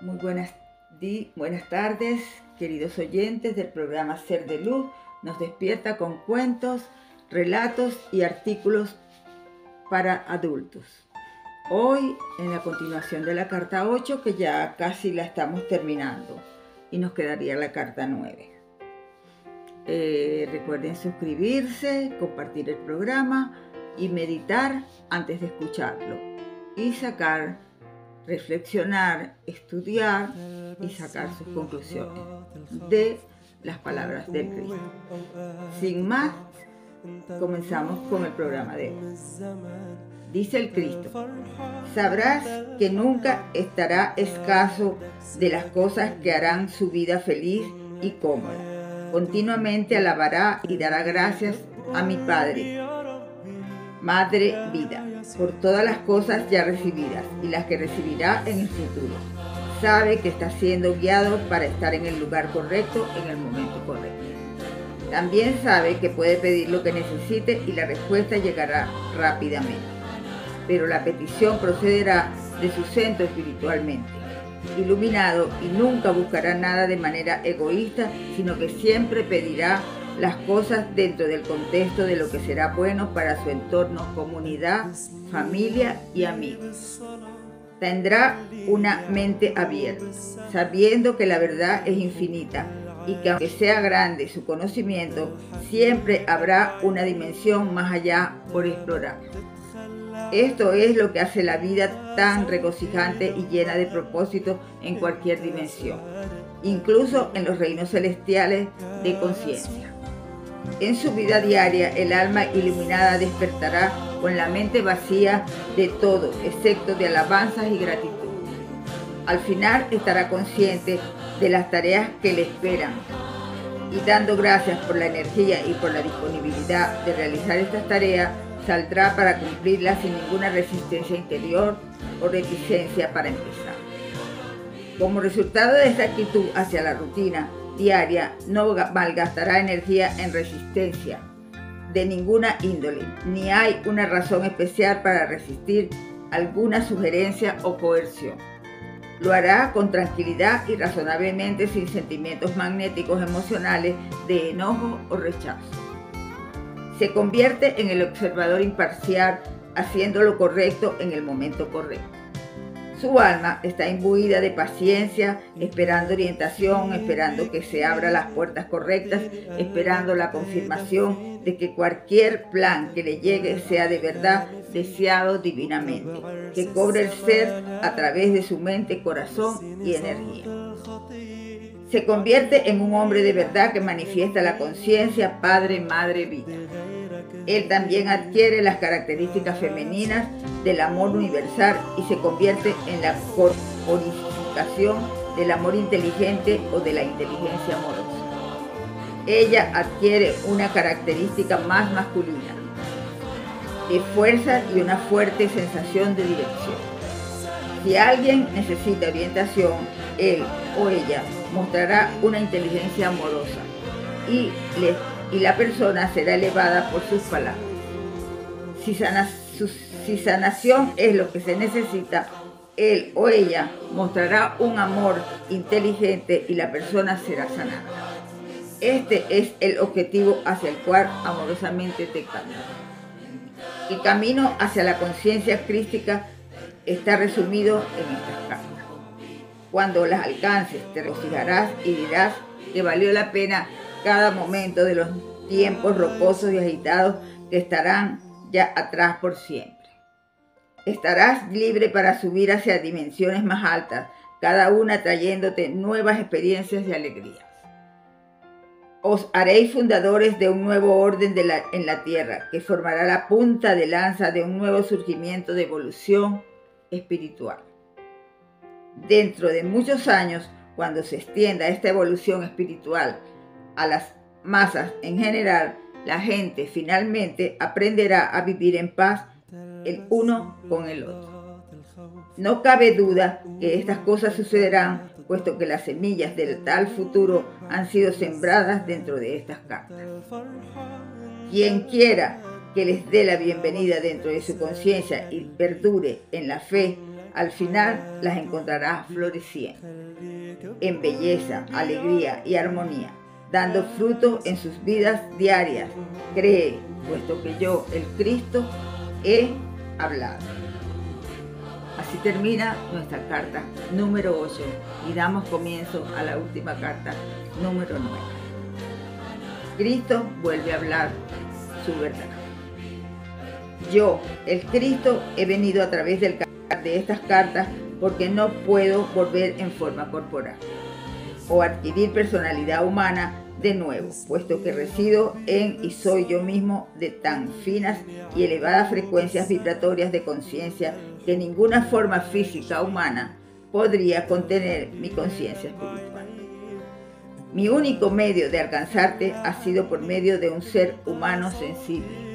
Muy buenas tardes, queridos oyentes del programa Ser de Luz. Nos despierta con cuentos, relatos y artículos para adultos. Hoy, en la continuación de la carta 8, que ya casi la estamos terminando, y nos quedaría la carta 9. Recuerden suscribirse, compartir el programa y meditar antes de escucharlo. Y reflexionar, estudiar y sacar sus conclusiones de las palabras del Cristo. Sin más, comenzamos con el programa de hoy. Dice el Cristo: sabrás que nunca estará escaso de las cosas que harán su vida feliz y cómoda. Continuamente alabará y dará gracias a mi Padre, Madre Vida, por todas las cosas ya recibidas y las que recibirá en el futuro. Sabe que está siendo guiado para estar en el lugar correcto en el momento correcto. También sabe que puede pedir lo que necesite y la respuesta llegará rápidamente. Pero la petición procederá de su centro espiritualmente, iluminado, y nunca buscará nada de manera egoísta, sino que siempre pedirá las cosas dentro del contexto de lo que será bueno para su entorno, comunidad, familia y amigos. Tendrá una mente abierta, sabiendo que la verdad es infinita y que aunque sea grande su conocimiento, siempre habrá una dimensión más allá por explorar. Esto es lo que hace la vida tan regocijante y llena de propósito en cualquier dimensión, incluso en los reinos celestiales de conciencia. En su vida diaria, el alma iluminada despertará con la mente vacía de todo, excepto de alabanzas y gratitud. Al final estará consciente de las tareas que le esperan y, dando gracias por la energía y por la disponibilidad de realizar estas tareas, saldrá para cumplirlas sin ninguna resistencia interior o reticencia para empezar. Como resultado de esta actitud hacia la rutina diaria, no malgastará energía en resistencia de ninguna índole, ni hay una razón especial para resistir alguna sugerencia o coerción. Lo hará con tranquilidad y razonablemente, sin sentimientos magnéticos emocionales de enojo o rechazo. Se convierte en el observador imparcial, haciendo lo correcto en el momento correcto. Su alma está imbuida de paciencia, esperando orientación, esperando que se abran las puertas correctas, esperando la confirmación de que cualquier plan que le llegue sea de verdad deseado divinamente, que cobre el ser a través de su mente, corazón y energía. Se convierte en un hombre de verdad que manifiesta la conciencia Padre, Madre, Vida. Él también adquiere las características femeninas del amor universal y se convierte en la corporificación del amor inteligente o de la inteligencia amorosa. Ella adquiere una característica más masculina, de fuerza y una fuerte sensación de dirección. Si alguien necesita orientación, él o ella mostrará una inteligencia amorosa y la persona será elevada por sus palabras. Si sanación es lo que se necesita, él o ella mostrará un amor inteligente y la persona será sanada. Este es el objetivo hacia el cual amorosamente te camino. El camino hacia la conciencia crística está resumido en estas cartas. Cuando las alcances, te regocijarás y dirás que valió la pena cada momento de los tiempos rocosos y agitados que estarán ya atrás por siempre. Estarás libre para subir hacia dimensiones más altas, cada una trayéndote nuevas experiencias y alegrías. Os haréis fundadores de un nuevo orden en la tierra, que formará la punta de lanza de un nuevo surgimiento de evolución espiritual. Dentro de muchos años, cuando se extienda esta evolución espiritual a las masas en general, la gente finalmente aprenderá a vivir en paz el uno con el otro. No cabe duda que estas cosas sucederán, puesto que las semillas del tal futuro han sido sembradas dentro de estas cartas. Quien quiera que les dé la bienvenida dentro de su conciencia y perdure en la fe Al final las encontrarás floreciendo en belleza, alegría y armonía, dando fruto en sus vidas diarias. Cree, puesto que yo, el Cristo, he hablado. Así termina nuestra carta número 8 y damos comienzo a la última carta número 9. Cristo vuelve a hablar su verdad. Yo, el Cristo, he venido a través de estas cartas porque no puedo volver en forma corporal o adquirir personalidad humana de nuevo, puesto que resido en y soy yo mismo de tan finas y elevadas frecuencias vibratorias de conciencia que ninguna forma física humana podría contener mi conciencia espiritual. Mi único medio de alcanzarte ha sido por medio de un ser humano sensible,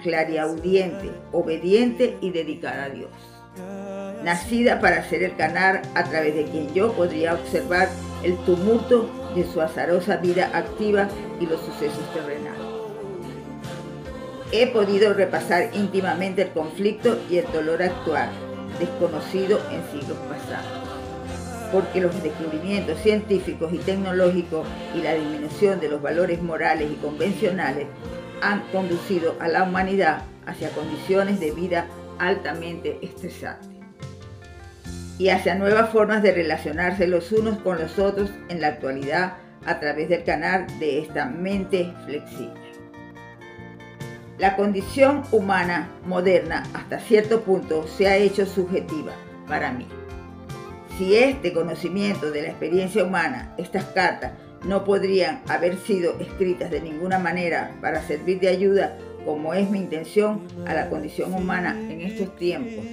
clariaudiente, obediente y dedicada a Dios, nacida para ser el canal a través de quien yo podría observar el tumulto de su azarosa vida activa y los sucesos terrenales. He podido repasar íntimamente el conflicto y el dolor actual, desconocido en siglos pasados, porque los descubrimientos científicos y tecnológicos y la disminución de los valores morales y convencionales han conducido a la humanidad hacia condiciones de vida altamente estresantes y hacia nuevas formas de relacionarse los unos con los otros en la actualidad a través del canal de esta mente flexible. La condición humana moderna hasta cierto punto se ha hecho subjetiva para mí. Si este conocimiento de la experiencia humana, estas cartas, no podrían haber sido escritas de ninguna manera para servir de ayuda, como es mi intención, a la condición humana en estos tiempos.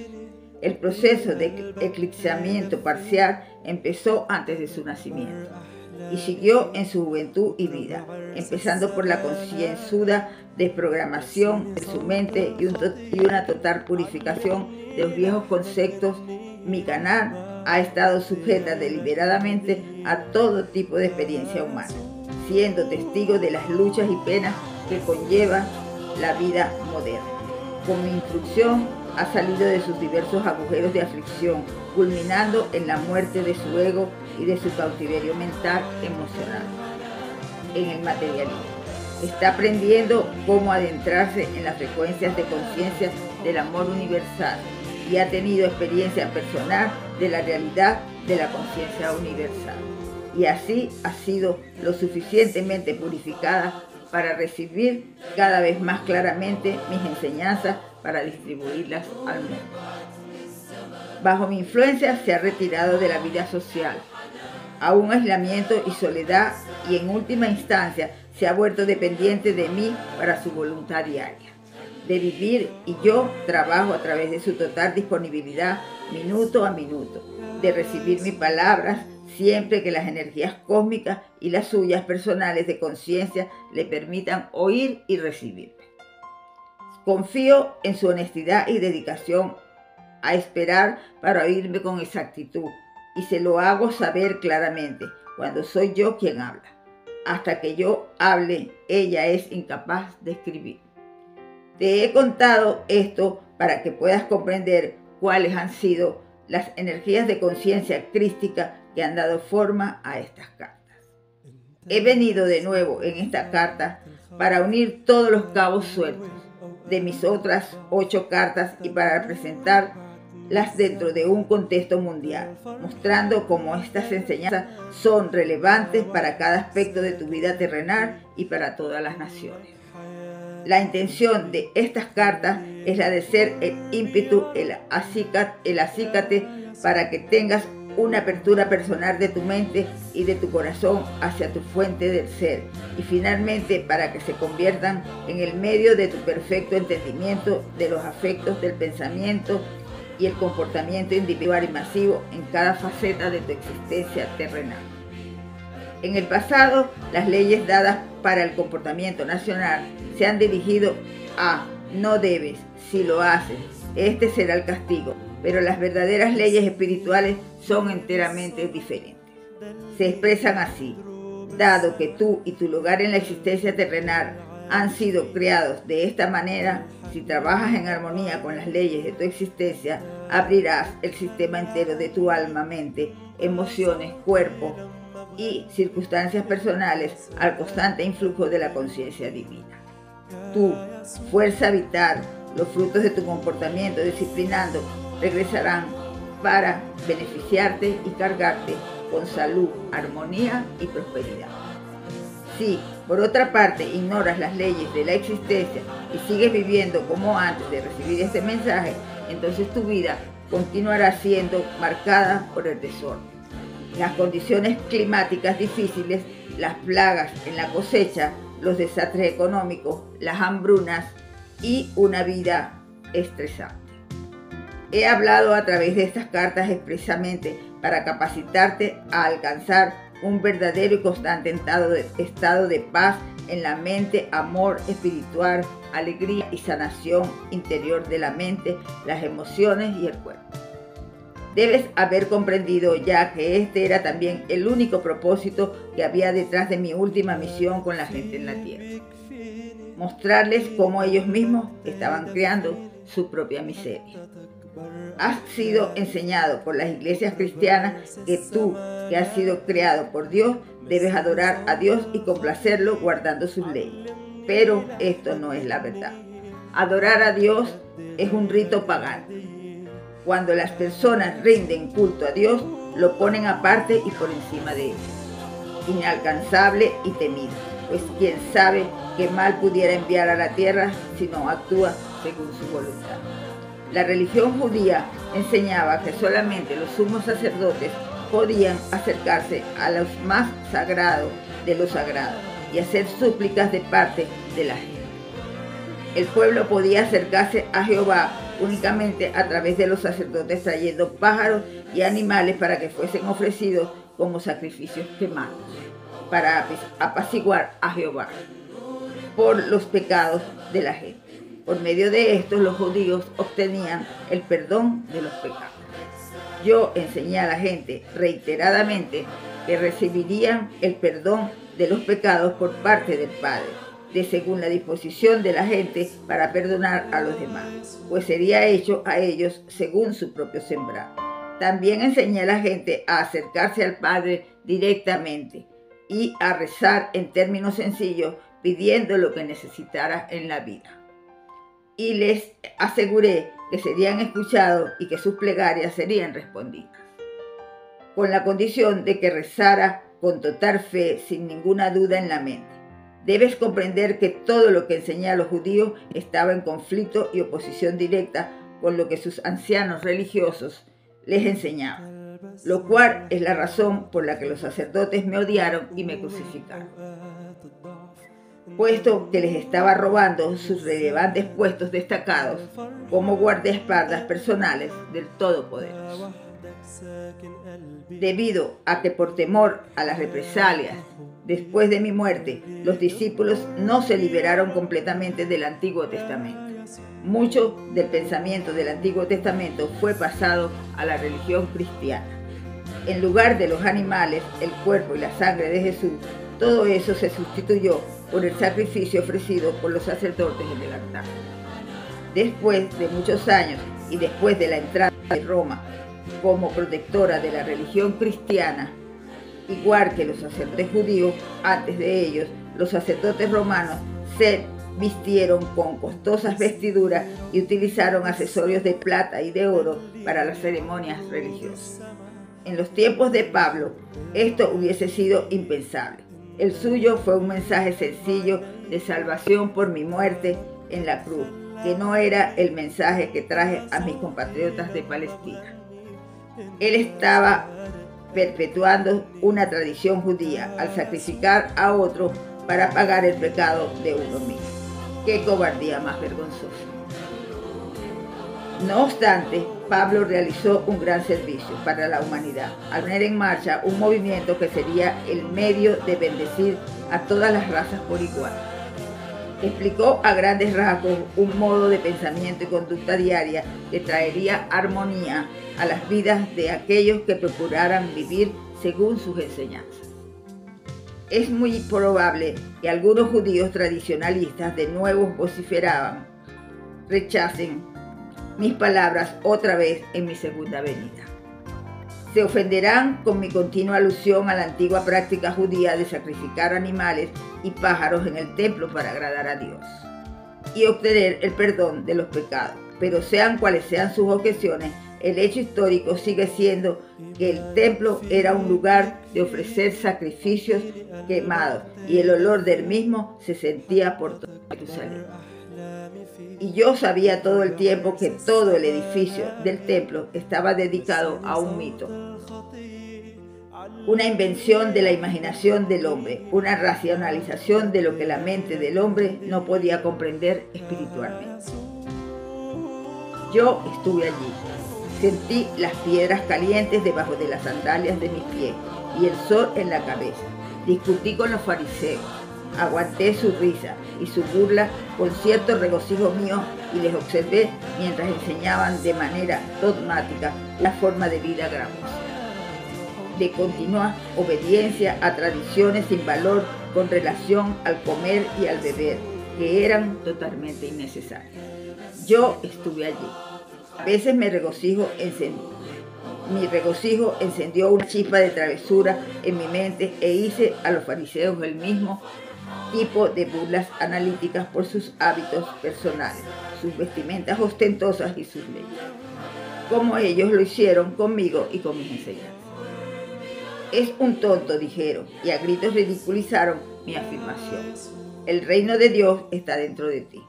El proceso de eclipsamiento parcial empezó antes de su nacimiento y siguió en su juventud y vida, empezando por la concienzuda desprogramación de su mente y una total purificación de los viejos conceptos. Mi canal ha estado sujeta deliberadamente a todo tipo de experiencia humana, siendo testigo de las luchas y penas que conlleva la vida moderna. Con mi instrucción ha salido de sus diversos agujeros de aflicción, culminando en la muerte de su ego y de su cautiverio mental emocional en el materialismo. Está aprendiendo cómo adentrarse en las frecuencias de conciencia del amor universal y ha tenido experiencia personal de la realidad de la conciencia universal. Y así ha sido lo suficientemente purificada para recibir cada vez más claramente mis enseñanzas para distribuirlas al mundo. Bajo mi influencia se ha retirado de la vida social a un aislamiento y soledad y en última instancia se ha vuelto dependiente de mí para su voluntad diaria de vivir, y yo trabajo a través de su total disponibilidad minuto a minuto, de recibir mis palabras siempre que las energías cósmicas y las suyas personales de conciencia le permitan oír y recibirme. Confío en su honestidad y dedicación a esperar para oírme con exactitud y se lo hago saber claramente cuando soy yo quien habla. Hasta que yo hable, ella es incapaz de escribir. Te he contado esto para que puedas comprender cuáles han sido las energías de conciencia crística que han dado forma a estas cartas. He venido de nuevo en esta carta para unir todos los cabos sueltos de mis otras 8 cartas y para presentarlas dentro de un contexto mundial, mostrando cómo estas enseñanzas son relevantes para cada aspecto de tu vida terrenal y para todas las naciones. La intención de estas cartas es la de ser el ímpetu, el acícate para que tengas una apertura personal de tu mente y de tu corazón hacia tu fuente del ser, y finalmente para que se conviertan en el medio de tu perfecto entendimiento de los afectos del pensamiento y el comportamiento individual y masivo en cada faceta de tu existencia terrenal. En el pasado, las leyes dadas para el comportamiento nacional se han dirigido a no debes, si lo haces, este será el castigo, pero las verdaderas leyes espirituales son enteramente diferentes. Se expresan así: dado que tú y tu lugar en la existencia terrenal han sido creados de esta manera, Si trabajas en armonía con las leyes de tu existencia, abrirás el sistema entero de tu alma, mente, emociones, cuerpo y circunstancias personales al constante influjo de la conciencia divina. Tu fuerza vital, los frutos de tu comportamiento disciplinando, regresarán para beneficiarte y cargarte con salud, armonía y prosperidad. Si, por otra parte, ignoras las leyes de la existencia y sigues viviendo como antes de recibir este mensaje, entonces tu vida continuará siendo marcada por el desorden. Las condiciones climáticas difíciles, las plagas en la cosecha, los desastres económicos, las hambrunas y una vida estresante. He hablado a través de estas cartas expresamente para capacitarte a alcanzar un verdadero y constante estado de paz en la mente, amor espiritual, alegría y sanación interior de la mente, las emociones y el cuerpo. Debes haber comprendido ya que este era también el único propósito que había detrás de mi última misión con la gente en la tierra. Mostrarles cómo ellos mismos estaban creando su propia miseria. Has sido enseñado por las iglesias cristianas que tú, que has sido creado por Dios, debes adorar a Dios y complacerlo guardando sus leyes. Pero esto no es la verdad. Adorar a Dios es un rito pagano. Cuando las personas rinden culto a Dios, lo ponen aparte y por encima de ellos. Inalcanzable y temido, pues quién sabe qué mal pudiera enviar a la tierra si no actúa según su voluntad. La religión judía enseñaba que solamente los sumos sacerdotes podían acercarse a los más sagrados de los sagrados y hacer súplicas de parte de la gente. El pueblo podía acercarse a Jehová únicamente a través de los sacerdotes trayendo pájaros y animales para que fuesen ofrecidos como sacrificios quemados, para apaciguar a Jehová por los pecados de la gente. Por medio de estos, los judíos obtenían el perdón de los pecados. Yo enseñé a la gente reiteradamente que recibirían el perdón de los pecados por parte del Padre, de según la disposición de la gente para perdonar a los demás, pues sería hecho a ellos según su propio sembrar. También enseñé a la gente a acercarse al Padre directamente y a rezar en términos sencillos, pidiendo lo que necesitara en la vida. Y les aseguré que serían escuchados y que sus plegarias serían respondidas, con la condición de que rezara con total fe, sin ninguna duda en la mente. Debes comprender que todo lo que enseñé a los judíos estaba en conflicto y oposición directa con lo que sus ancianos religiosos les enseñaban, lo cual es la razón por la que los sacerdotes me odiaron y me crucificaron, puesto que les estaba robando sus relevantes puestos destacados como guardaespaldas personales del Todopoderoso. Debido a que por temor a las represalias después de mi muerte, los discípulos no se liberaron completamente del Antiguo Testamento. Mucho del pensamiento del Antiguo Testamento fue pasado a la religión cristiana. En lugar de los animales, el cuerpo y la sangre de Jesús, todo eso se sustituyó por el sacrificio ofrecido por los sacerdotes en el altar. Después de muchos años y después de la entrada de Roma como protectora de la religión cristiana, igual que los sacerdotes judíos, antes de ellos, los sacerdotes romanos se vistieron con costosas vestiduras y utilizaron accesorios de plata y de oro para las ceremonias religiosas. En los tiempos de Pablo, esto hubiese sido impensable. El suyo fue un mensaje sencillo de salvación por mi muerte en la cruz, que no era el mensaje que traje a mis compatriotas de Palestina. Él estaba perpetuando una tradición judía al sacrificar a otro para pagar el pecado de uno mismo. ¡Qué cobardía más vergonzosa! No obstante, Pablo realizó un gran servicio para la humanidad al poner en marcha un movimiento que sería el medio de bendecir a todas las razas por igual. Explicó a grandes rasgos un modo de pensamiento y conducta diaria que traería armonía a las vidas de aquellos que procuraran vivir según sus enseñanzas. Es muy probable que algunos judíos tradicionalistas de nuevo vociferaban rechacen mis palabras otra vez en mi segunda venida. Se ofenderán con mi continua alusión a la antigua práctica judía de sacrificar animales y pájaros en el templo para agradar a Dios y obtener el perdón de los pecados. Pero sean cuales sean sus objeciones, el hecho histórico sigue siendo que el templo era un lugar de ofrecer sacrificios quemados y el olor del mismo se sentía por todo Jerusalén. Y yo sabía todo el tiempo que todo el edificio del templo estaba dedicado a un mito, una invención de la imaginación del hombre, una racionalización de lo que la mente del hombre no podía comprender espiritualmente. Yo estuve allí, sentí las piedras calientes debajo de las sandalias de mis pies y el sol en la cabeza. Discutí con los fariseos, aguanté su risa y su burla con cierto regocijo mío y les observé mientras enseñaban de manera dogmática la forma de vida gramosa, de continua obediencia a tradiciones sin valor con relación al comer y al beber, que eran totalmente innecesarias. Yo estuve allí. A veces mi regocijo encendió una chispa de travesura en mi mente e hice a los fariseos el mismo tipo de burlas analíticas por sus hábitos personales, sus vestimentas ostentosas y sus leyes, como ellos lo hicieron conmigo y con mis enseñanzas. Es un tonto, dijeron, y a gritos ridiculizaron mi afirmación. El reino de Dios está dentro de ti.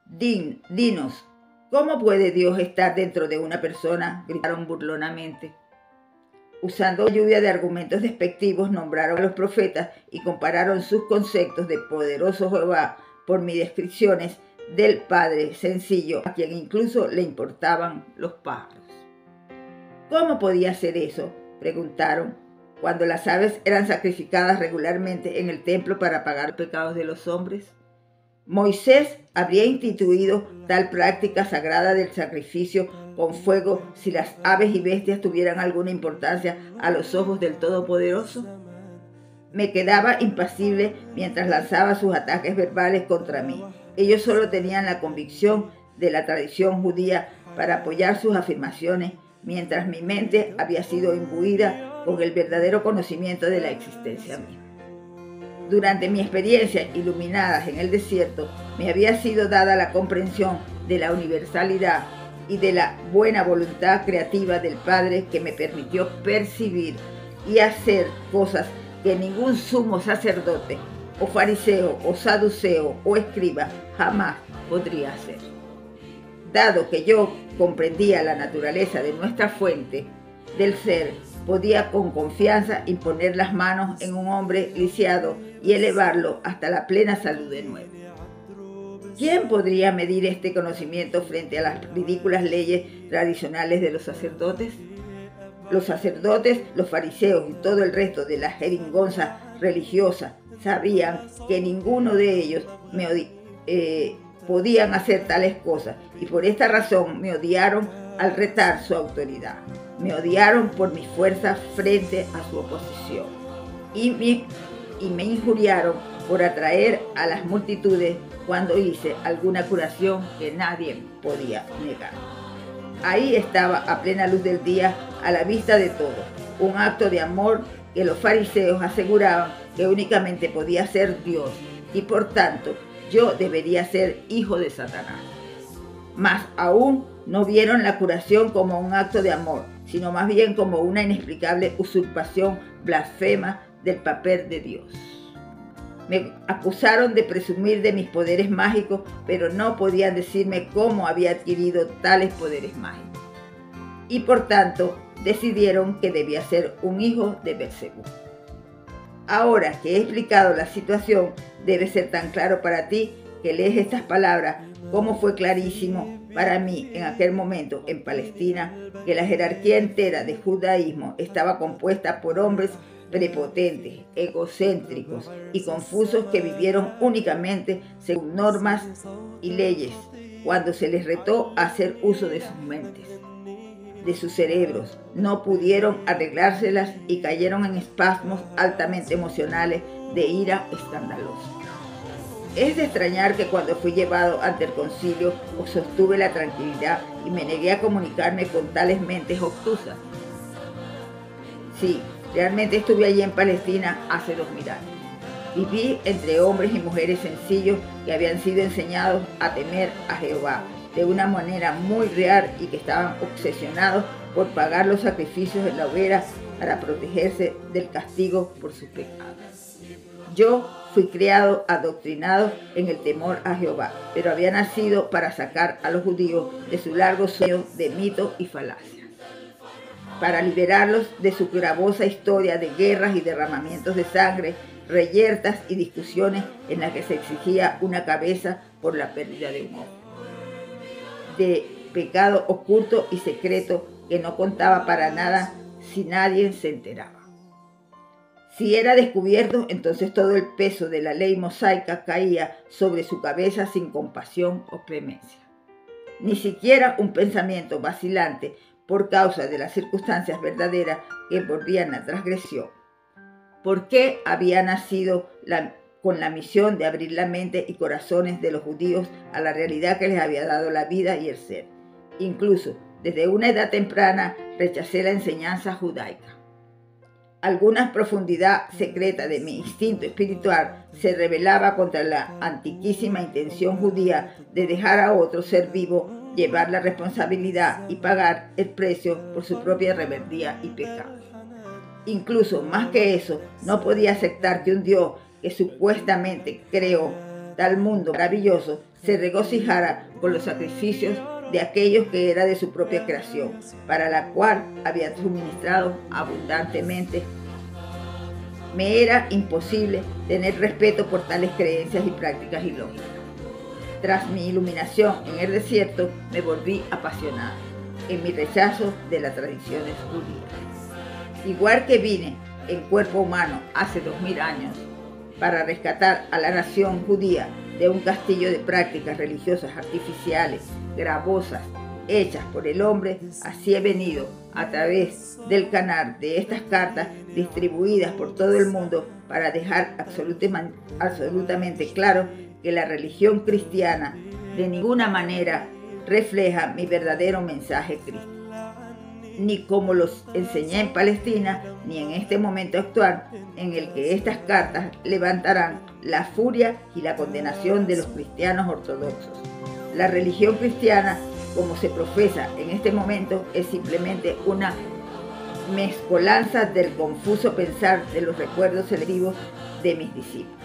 Dinos, ¿cómo puede Dios estar dentro de una persona?, gritaron burlonamente. Usando lluvia de argumentos despectivos, nombraron a los profetas y compararon sus conceptos de poderoso Jehová por mis descripciones del Padre sencillo, a quien incluso le importaban los pájaros. ¿Cómo podía ser eso?, preguntaron, cuando las aves eran sacrificadas regularmente en el templo para pagar los pecados de los hombres. Moisés habría instituido tal práctica sagrada del sacrificio con fuego si las aves y bestias tuvieran alguna importancia a los ojos del Todopoderoso. Me quedaba impasible mientras lanzaba sus ataques verbales contra mí. Ellos solo tenían la convicción de la tradición judía para apoyar sus afirmaciones, mientras mi mente había sido imbuida con el verdadero conocimiento de la existencia misma. Durante mi experiencia iluminada en el desierto, me había sido dada la comprensión de la universalidad y de la buena voluntad creativa del Padre, que me permitió percibir y hacer cosas que ningún sumo sacerdote, o fariseo, o saduceo, o escriba jamás podría hacer. Dado que yo comprendía la naturaleza de nuestra fuente del ser, podía con confianza imponer las manos en un hombre lisiado y elevarlo hasta la plena salud de nuevo. ¿Quién podría medir este conocimiento frente a las ridículas leyes tradicionales de los sacerdotes? Los sacerdotes, los fariseos y todo el resto de la jerigonza religiosa sabían que ninguno de ellos podían hacer tales cosas, y por esta razón me odiaron al retar su autoridad. Me odiaron por mi fuerza frente a su oposición y me injuriaron por atraer a las multitudes cuando hice alguna curación que nadie podía negar. Ahí estaba a plena luz del día, a la vista de todos, un acto de amor que los fariseos aseguraban que únicamente podía ser Dios, y por tanto yo debería ser hijo de Satanás. Mas aún no vieron la curación como un acto de amor, sino más bien como una inexplicable usurpación blasfema del papel de Dios. Me acusaron de presumir de mis poderes mágicos, pero no podían decirme cómo había adquirido tales poderes mágicos. Y por tanto, decidieron que debía ser un hijo de Beelzebú. Ahora que he explicado la situación, debe ser tan claro para ti que lees estas palabras como fue clarísimo para mí en aquel momento en Palestina que la jerarquía entera del judaísmo estaba compuesta por hombres prepotentes, egocéntricos y confusos que vivieron únicamente según normas y leyes cuando se les retó a hacer uso de sus mentes, de sus cerebros. No pudieron arreglárselas y cayeron en espasmos altamente emocionales de ira escandalosa. Es de extrañar que cuando fui llevado ante el concilio sostuve la tranquilidad y me negué a comunicarme con tales mentes obtusas. Sí, realmente estuve allí en Palestina hace 2000 años. Viví entre hombres y mujeres sencillos que habían sido enseñados a temer a Jehová de una manera muy real y que estaban obsesionados por pagar los sacrificios en la hoguera para protegerse del castigo por sus pecados. Yo fui criado, adoctrinado en el temor a Jehová, pero había nacido para sacar a los judíos de su largo sueño de mitos y falacias, para liberarlos de su gravosa historia de guerras y derramamientos de sangre, reyertas y discusiones en las que se exigía una cabeza por la pérdida de un ojo, de pecado oculto y secreto que no contaba para nada si nadie se enteraba. Si era descubierto, entonces todo el peso de la ley mosaica caía sobre su cabeza sin compasión o clemencia. Ni siquiera un pensamiento vacilante por causa de las circunstancias verdaderas que envolvían la transgresión. ¿Por qué había nacido con la misión de abrir la mente y corazones de los judíos a la realidad que les había dado la vida y el ser? Incluso desde una edad temprana rechacé la enseñanza judaica. Alguna profundidad secreta de mi instinto espiritual se rebelaba contra la antiquísima intención judía de dejar a otro ser vivo llevar la responsabilidad y pagar el precio por su propia rebeldía y pecado. Incluso más que eso, no podía aceptar que un Dios que supuestamente creó tal mundo maravilloso se regocijara con los sacrificios de aquellos que era de su propia creación, para la cual había suministrado abundantemente. Me era imposible tener respeto por tales creencias y prácticas ilógicas. Tras mi iluminación en el desierto, me volví apasionado en mi rechazo de las tradiciones judías. Igual que vine en cuerpo humano hace 2000 años para rescatar a la nación judía de un castillo de prácticas religiosas artificiales, gravosas, hechas por el hombre, así he venido a través del canal de estas cartas distribuidas por todo el mundo para dejar absolutamente claro que la religión cristiana de ninguna manera refleja mi verdadero mensaje crístico, ni como los enseñé en Palestina, ni en este momento actual en el que estas cartas levantarán la furia y la condenación de los cristianos ortodoxos. La religión cristiana, como se profesa en este momento, es simplemente una mezcolanza del confuso pensar de los recuerdos selectivos de mis discípulos,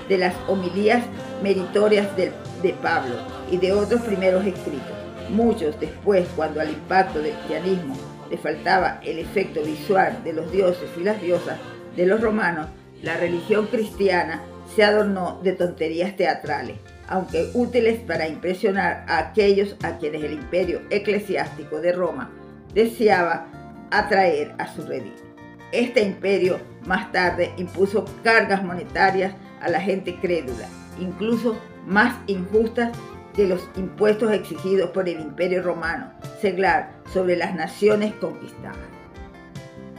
de las homilías meritorias de Pablo y de otros primeros escritos. Muchos después, cuando al impacto del cristianismo le faltaba el efecto visual de los dioses y las diosas de los romanos, la religión cristiana se adornó de tonterías teatrales, aunque útiles para impresionar a aquellos a quienes el imperio eclesiástico de Roma deseaba atraer a su redil. Este imperio más tarde impuso cargas monetarias a la gente crédula, incluso más injustas que los impuestos exigidos por el imperio romano seglar sobre las naciones conquistadas.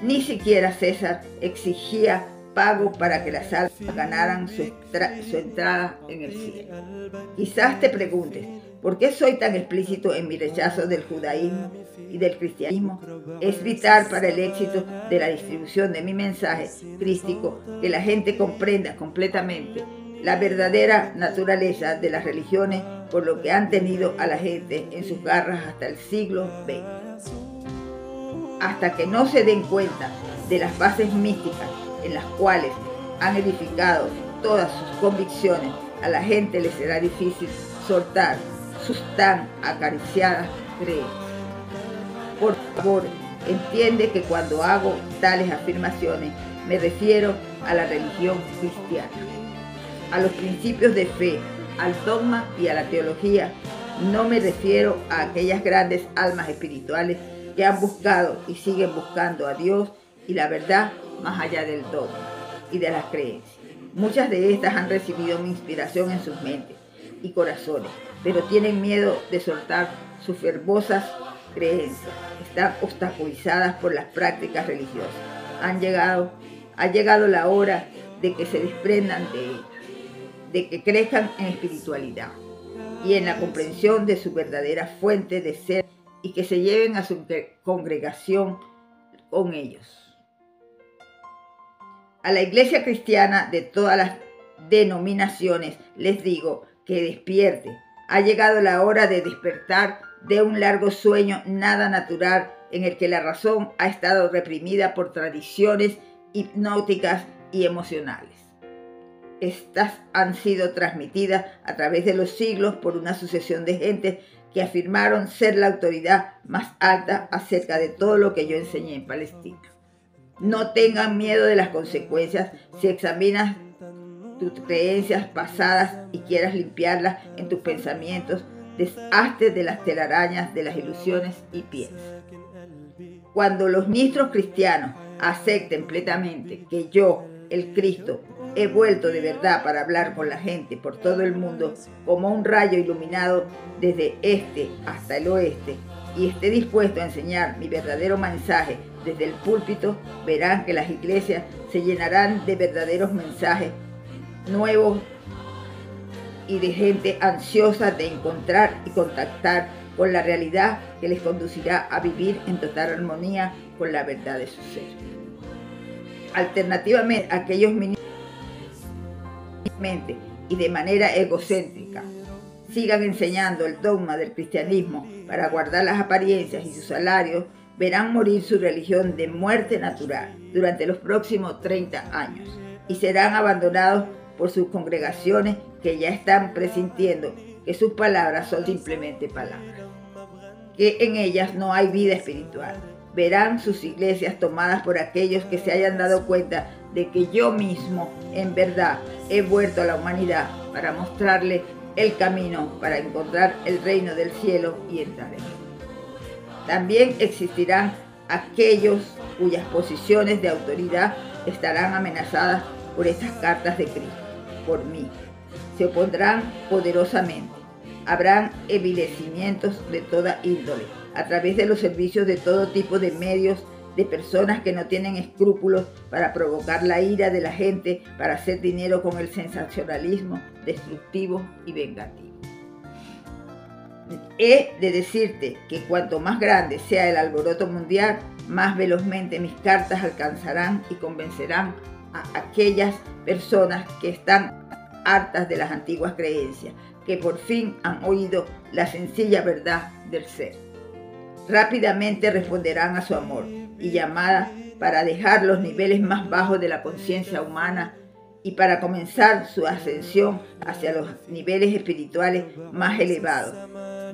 Ni siquiera César exigía pago para que las almas ganaran su entrada en el cielo. Quizás te preguntes, ¿por qué soy tan explícito en mi rechazo del judaísmo y del cristianismo? Es vital para el éxito de la distribución de mi mensaje crístico que la gente comprenda completamente la verdadera naturaleza de las religiones, por lo que han tenido a la gente en sus garras hasta el siglo XX. Hasta que no se den cuenta de las bases místicas en las cuales han edificado todas sus convicciones, a la gente le será difícil soltar sus tan acariciadas creencias. Por favor, entiende que cuando hago tales afirmaciones me refiero a la religión cristiana, a los principios de fe, al dogma y a la teología. No me refiero a aquellas grandes almas espirituales que han buscado y siguen buscando a Dios y la verdad más allá del dogma y de las creencias. Muchas de estas han recibido mi inspiración en sus mentes y corazones, pero tienen miedo de soltar sus fervorosas creencias. Están obstaculizadas por las prácticas religiosas. Ha llegado la hora de que se desprendan de ellas. de que crezcan en espiritualidad y en la comprensión de su verdadera fuente de ser y que se lleven a su congregación con ellos. A la iglesia cristiana de todas las denominaciones les digo que despierte. Ha llegado la hora de despertar de un largo sueño nada natural en el que la razón ha estado reprimida por tradiciones hipnóticas y emocionales. Estas han sido transmitidas a través de los siglos por una sucesión de gentes que afirmaron ser la autoridad más alta acerca de todo lo que yo enseñé en Palestina. No tengan miedo de las consecuencias si examinas tus creencias pasadas y quieras limpiarlas en tus pensamientos. Deshazte de las telarañas de las ilusiones y piensa. Cuando los ministros cristianos acepten plenamente que yo, el Cristo, he vuelto de verdad para hablar con la gente por todo el mundo como un rayo iluminado desde este hasta el oeste y esté dispuesto a enseñar mi verdadero mensaje desde el púlpito, verán que las iglesias se llenarán de verdaderos mensajes nuevos y de gente ansiosa de encontrar y contactar con la realidad que les conducirá a vivir en total armonía con la verdad de su ser. Alternativamente, aquellos ministros y de manera egocéntrica sigan enseñando el dogma del cristianismo para guardar las apariencias y sus salarios, verán morir su religión de muerte natural durante los próximos 30 años y serán abandonados por sus congregaciones que ya están presintiendo que sus palabras son simplemente palabras, que en ellas no hay vida espiritual. Verán sus iglesias tomadas por aquellos que se hayan dado cuenta de que yo mismo, en verdad, he vuelto a la humanidad para mostrarle el camino para encontrar el reino del cielo y entrar en él. También existirán aquellos cuyas posiciones de autoridad estarán amenazadas por estas cartas de Cristo, por mí. Se opondrán poderosamente. Habrán envilecimientos de toda índole, a través de los servicios de todo tipo de medios, de personas que no tienen escrúpulos para provocar la ira de la gente, para hacer dinero con el sensacionalismo destructivo y vengativo. He de decirte que cuanto más grande sea el alboroto mundial, más velozmente mis cartas alcanzarán y convencerán a aquellas personas que están hartas de las antiguas creencias, que por fin han oído la sencilla verdad del ser. Rápidamente responderán a su amor y llamada para dejar los niveles más bajos de la conciencia humana y para comenzar su ascensión hacia los niveles espirituales más elevados,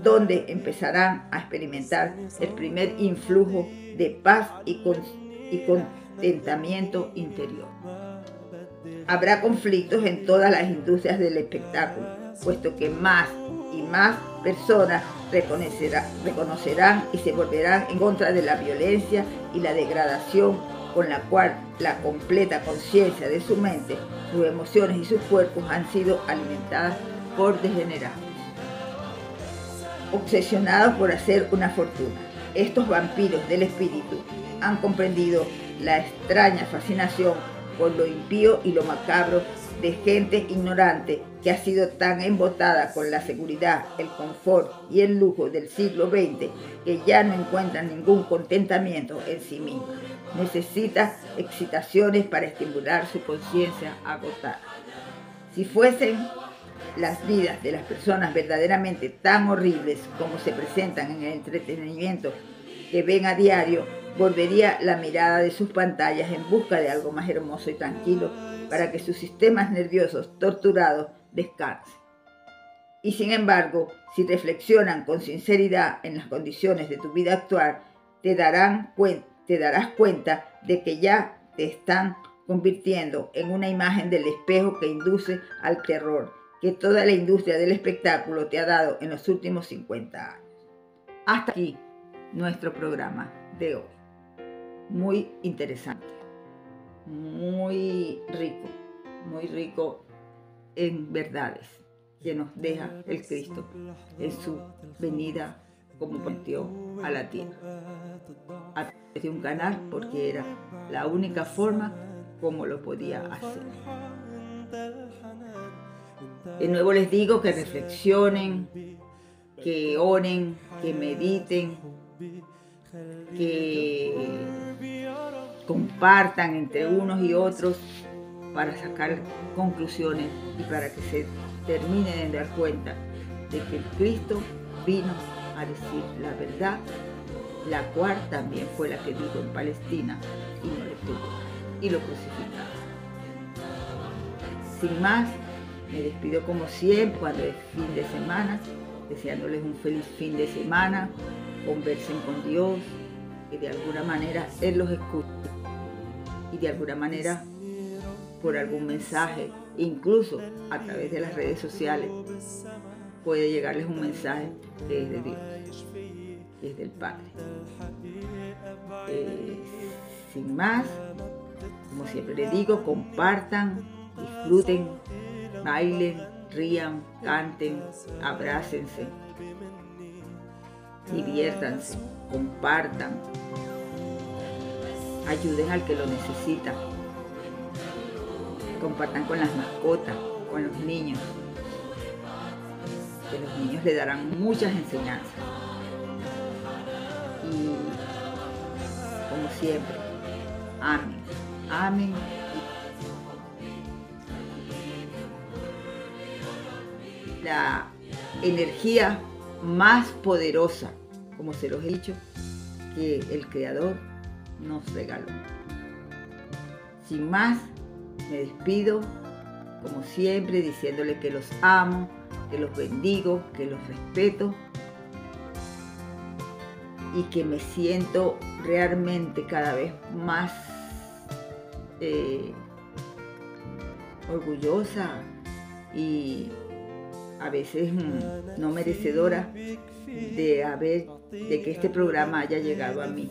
donde empezarán a experimentar el primer influjo de paz y contentamiento interior. Habrá conflictos en todas las industrias del espectáculo, puesto que más y más personas reconocerán y se volverán en contra de la violencia y la degradación con la cual la completa conciencia de su mente, sus emociones y sus cuerpos han sido alimentadas por degenerados. Obsesionados por hacer una fortuna, estos vampiros del espíritu han comprendido la extraña fascinación por lo impío y lo macabro de gente ignorante que ha sido tan embotada con la seguridad, el confort y el lujo del siglo XX que ya no encuentran ningún contentamiento en sí misma. Necesita excitaciones para estimular su conciencia agotada. Si fuesen las vidas de las personas verdaderamente tan horribles como se presentan en el entretenimiento que ven a diario, volvería la mirada de sus pantallas en busca de algo más hermoso y tranquilo para que sus sistemas nerviosos torturados descansen. Y sin embargo, si reflexionan con sinceridad en las condiciones de tu vida actual, te darás cuenta de que ya te están convirtiendo en una imagen del espejo que induce al terror que toda la industria del espectáculo te ha dado en los últimos 50 años. Hasta aquí nuestro programa de hoy. Muy interesante, muy rico en verdades que nos deja el Cristo en su venida como partió a la tierra. A través de un canal, porque era la única forma como lo podía hacer. De nuevo les digo que reflexionen, que oren, que mediten, que compartan entre unos y otros para sacar conclusiones y para que se terminen de dar cuenta de que el Cristo vino a decir la verdad, la cual también fue la que dijo en Palestina y no le tuvo y lo crucificaron. Sin más, me despido como siempre cuando es fin de semana, deseándoles un feliz fin de semana, conversen con Dios, que de alguna manera Él los escuche y de alguna manera por algún mensaje, incluso a través de las redes sociales, puede llegarles un mensaje desde Dios, desde el Padre. Sin más, como siempre les digo, compartan, disfruten, bailen, rían, canten, abrácense, diviértanse, compartan, ayuden al que lo necesita, compartan con las mascotas, con los niños, que los niños le darán muchas enseñanzas. Y como siempre, amen, amen. La energía más poderosa, como se los he dicho, que el Creador nos regaló. Sin más, me despido, como siempre, diciéndole que los amo, que los bendigo, que los respeto y que me siento realmente cada vez más orgullosa y a veces no merecedora de que este programa haya llegado a mí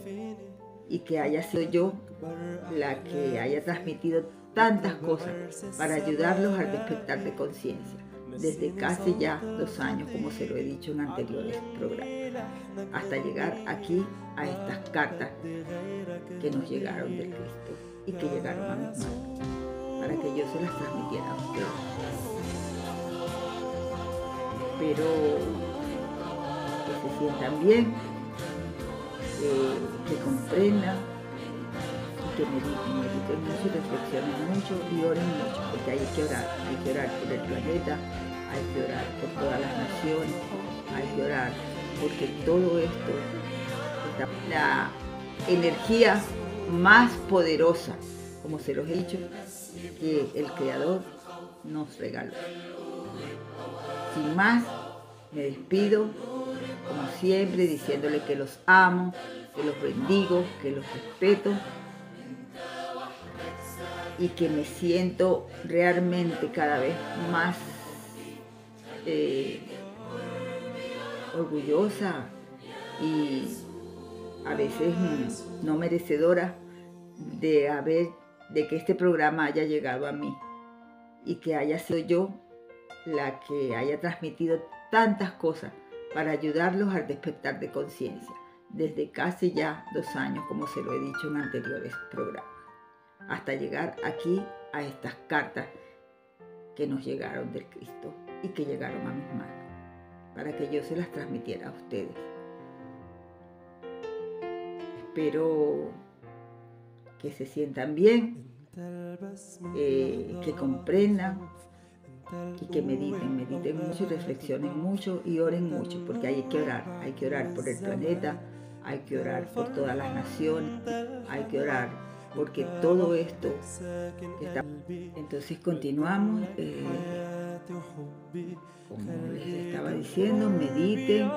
y que haya sido yo la que haya transmitido tantas cosas para ayudarlos al despertar de conciencia desde casi ya 2 años, como se lo he dicho en anteriores programas, hasta llegar aquí a estas cartas que nos llegaron del Cristo y que llegaron a mis manos para que yo se las transmitiera a ustedes. Espero que se sientan bien, que comprendan, que mediten mucho, reflexionen mucho y oren mucho, porque hay que orar por el planeta, hay que orar por todas las naciones, hay que orar porque todo esto está. La energía más poderosa, como se los he dicho, que el Creador nos regaló. Sin más, me despido, como siempre, diciéndole que los amo, que los bendigo, que los respeto y que me siento realmente cada vez más orgullosa y a veces no merecedora de que este programa haya llegado a mí y que haya sido yo la que haya transmitido tantas cosas para ayudarlos al despertar de conciencia desde casi ya 2 años, como se lo he dicho en anteriores programas, hasta llegar aquí a estas cartas que nos llegaron del Cristo y que llegaron a mis manos para que yo se las transmitiera a ustedes. Espero que se sientan bien, que comprendan y que mediten mucho y reflexionen mucho y oren mucho, porque hay que orar por el planeta, hay que orar por todas las naciones, hay que orar porque todo esto que está. Entonces continuamos, como les estaba diciendo, mediten,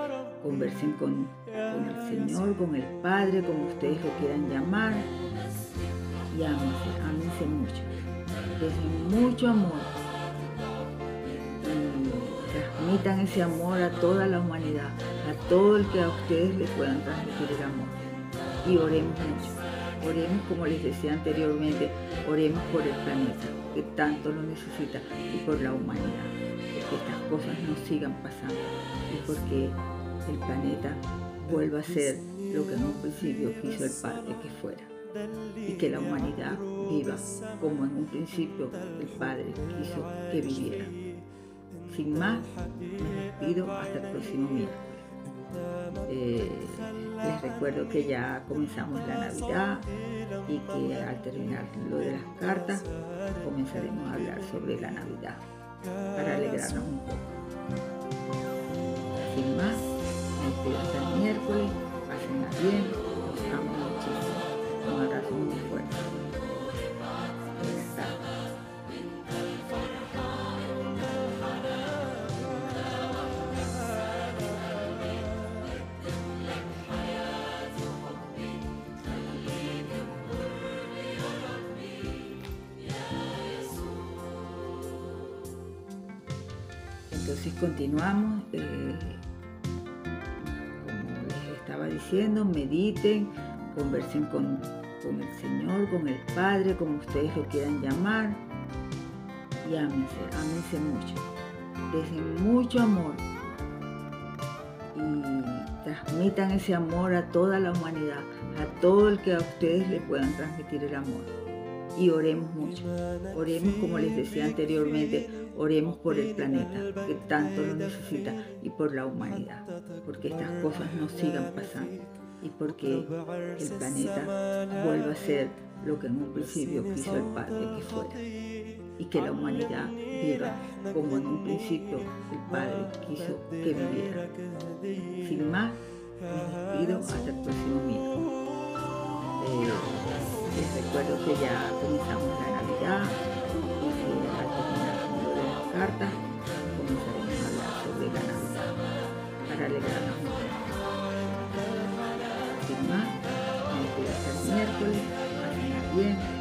conversen con el Señor, con el Padre, como ustedes lo quieran llamar, y ámense mucho, desde mucho amor, y transmitan ese amor a toda la humanidad, a todo el que a ustedes les puedan transmitir el amor, y oremos mucho. Oremos, como les decía anteriormente, oremos por el planeta, que tanto lo necesita, y por la humanidad, porque estas cosas no sigan pasando, y porque el planeta vuelva a ser lo que en un principio quiso el Padre que fuera, y que la humanidad viva como en un principio el Padre quiso que viviera. Sin más, me despido hasta el próximo miércoles. Les recuerdo que ya comenzamos la Navidad y que al terminar lo de las cartas comenzaremos a hablar sobre la Navidad para alegrarnos un poco. Sin más, me despido hasta el miércoles. Pásenla bien, los amo muchísimo. Un abrazo muy fuerte. Buenas tardes. Entonces continuamos, como les estaba diciendo, mediten, conversen con el Señor, con el Padre, como ustedes lo quieran llamar, y ámense mucho, dejen mucho amor y transmitan ese amor a toda la humanidad, a todo el que a ustedes le puedan transmitir el amor. Y oremos mucho, oremos como les decía anteriormente, oremos por el planeta que tanto lo necesita y por la humanidad, porque estas cosas no sigan pasando y porque el planeta vuelva a ser lo que en un principio quiso el Padre que fuera y que la humanidad viva como en un principio el Padre quiso que viviera. Sin más, me despido hasta el próximo miércoles. Les recuerdo que ya comenzamos la Navidad y que al terminar lo de las cartas comenzaremos a hablar sobre la Navidad para alegrarnos un poco. Sin más, me despido hasta el miércoles. Pásenla bien.